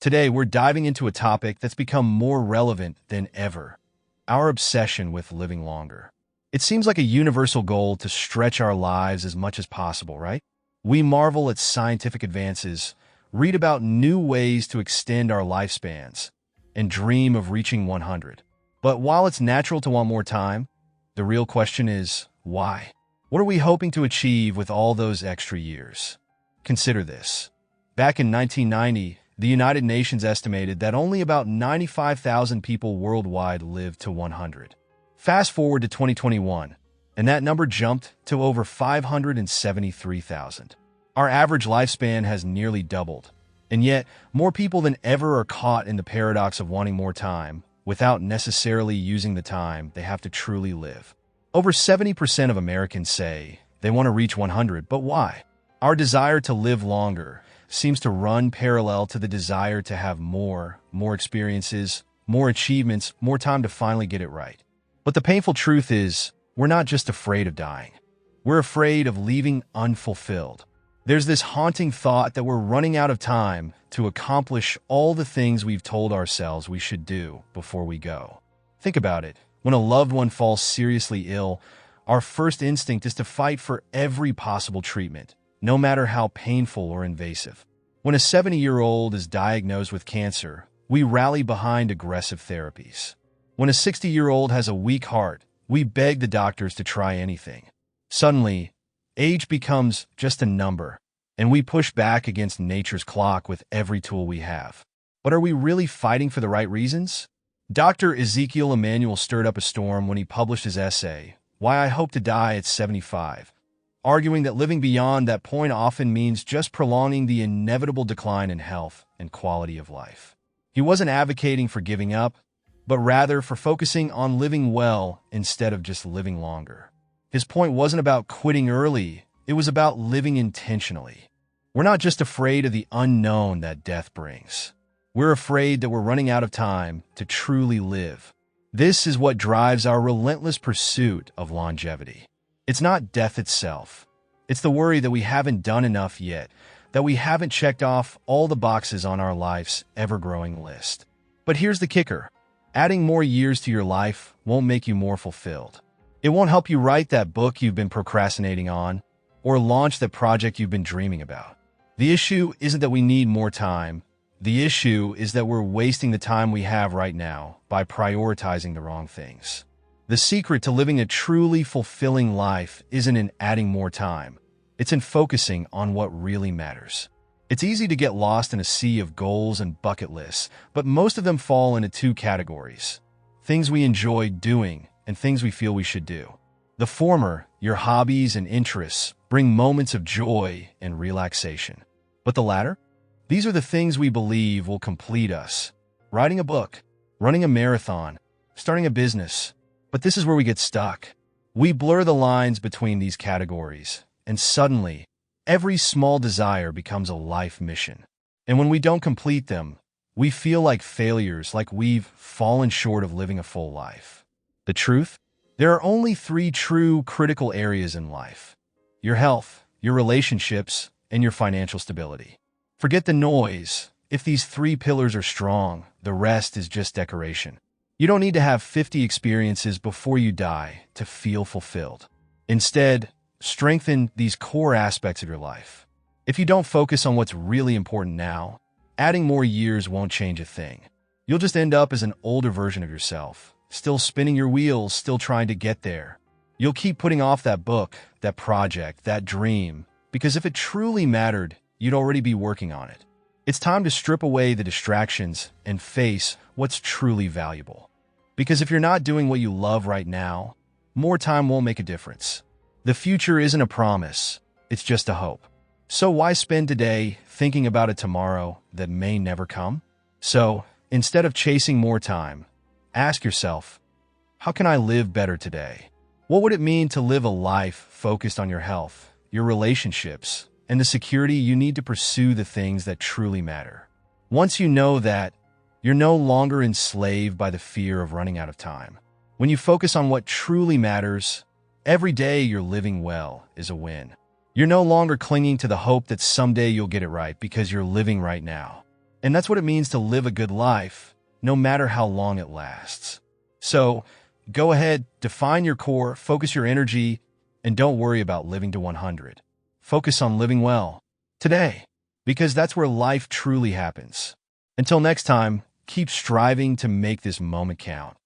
Today, we're diving into a topic that's become more relevant than ever: our obsession with living longer. It seems like a universal goal to stretch our lives as much as possible, right? We marvel at scientific advances, read about new ways to extend our lifespans, and dream of reaching 100. But while it's natural to want more time, the real question is, why? What are we hoping to achieve with all those extra years? Consider this. Back in 1990, the United Nations estimated that only about 95,000 people worldwide lived to 100. Fast forward to 2021, and that number jumped to over 573,000. Our average lifespan has nearly doubled, and yet more people than ever are caught in the paradox of wanting more time without necessarily using the time they have to truly live. Over 70% of Americans say they want to reach 100, but why? Our desire to live longer seems to run parallel to the desire to have more experiences, more achievements, more time to finally get it right. But the painful truth is, we're not just afraid of dying. We're afraid of leaving unfulfilled. There's this haunting thought that we're running out of time to accomplish all the things we've told ourselves we should do before we go. Think about it. When a loved one falls seriously ill, our first instinct is to fight for every possible treatment, no matter how painful or invasive. When a 70-year-old is diagnosed with cancer, we rally behind aggressive therapies. When a 60-year-old has a weak heart, we beg the doctors to try anything. Suddenly, age becomes just a number, and we push back against nature's clock with every tool we have. But are we really fighting for the right reasons? Dr. Ezekiel Emanuel stirred up a storm when he published his essay, Why I Hope to Die at 75, arguing that living beyond that point often means just prolonging the inevitable decline in health and quality of life. He wasn't advocating for giving up, but rather for focusing on living well instead of just living longer. His point wasn't about quitting early, it was about living intentionally. We're not just afraid of the unknown that death brings. We're afraid that we're running out of time to truly live. This is what drives our relentless pursuit of longevity. It's not death itself. It's the worry that we haven't done enough yet, that we haven't checked off all the boxes on our life's ever-growing list. But here's the kicker. Adding more years to your life won't make you more fulfilled. It won't help you write that book you've been procrastinating on or launch that project you've been dreaming about. The issue isn't that we need more time. The issue is that we're wasting the time we have right now by prioritizing the wrong things. The secret to living a truly fulfilling life isn't in adding more time. It's in focusing on what really matters. It's easy to get lost in a sea of goals and bucket lists, but most of them fall into two categories: things we enjoy doing and things we feel we should do. The former, your hobbies and interests, bring moments of joy and relaxation. But the latter? These are the things we believe will complete us. Writing a book, running a marathon, starting a business. But this is where we get stuck. We blur the lines between these categories, and suddenly, every small desire becomes a life mission. And when we don't complete them, we feel like failures, like we've fallen short of living a full life. The truth? There are only three true critical areas in life: your health, your relationships, and your financial stability. Forget the noise. If these three pillars are strong, the rest is just decoration. You don't need to have 50 experiences before you die to feel fulfilled. Instead, strengthen these core aspects of your life. If you don't focus on what's really important now, adding more years won't change a thing. You'll just end up as an older version of yourself, still spinning your wheels, still trying to get there. You'll keep putting off that book, that project, that dream, because if it truly mattered, you'd already be working on it. It's time to strip away the distractions and face what's truly valuable. Because if you're not doing what you love right now, more time won't make a difference. The future isn't a promise, it's just a hope. So why spend today thinking about a tomorrow that may never come? So, instead of chasing more time, ask yourself, how can I live better today? What would it mean to live a life focused on your health, your relationships, and the security you need to pursue the things that truly matter? Once you know that, you're no longer enslaved by the fear of running out of time. When you focus on what truly matters, every day you're living well is a win. You're no longer clinging to the hope that someday you'll get it right because you're living right now. And that's what it means to live a good life, no matter how long it lasts. So, go ahead, define your core, focus your energy, and don't worry about living to 100. Focus on living well today, because that's where life truly happens. Until next time, keep striving to make this moment count.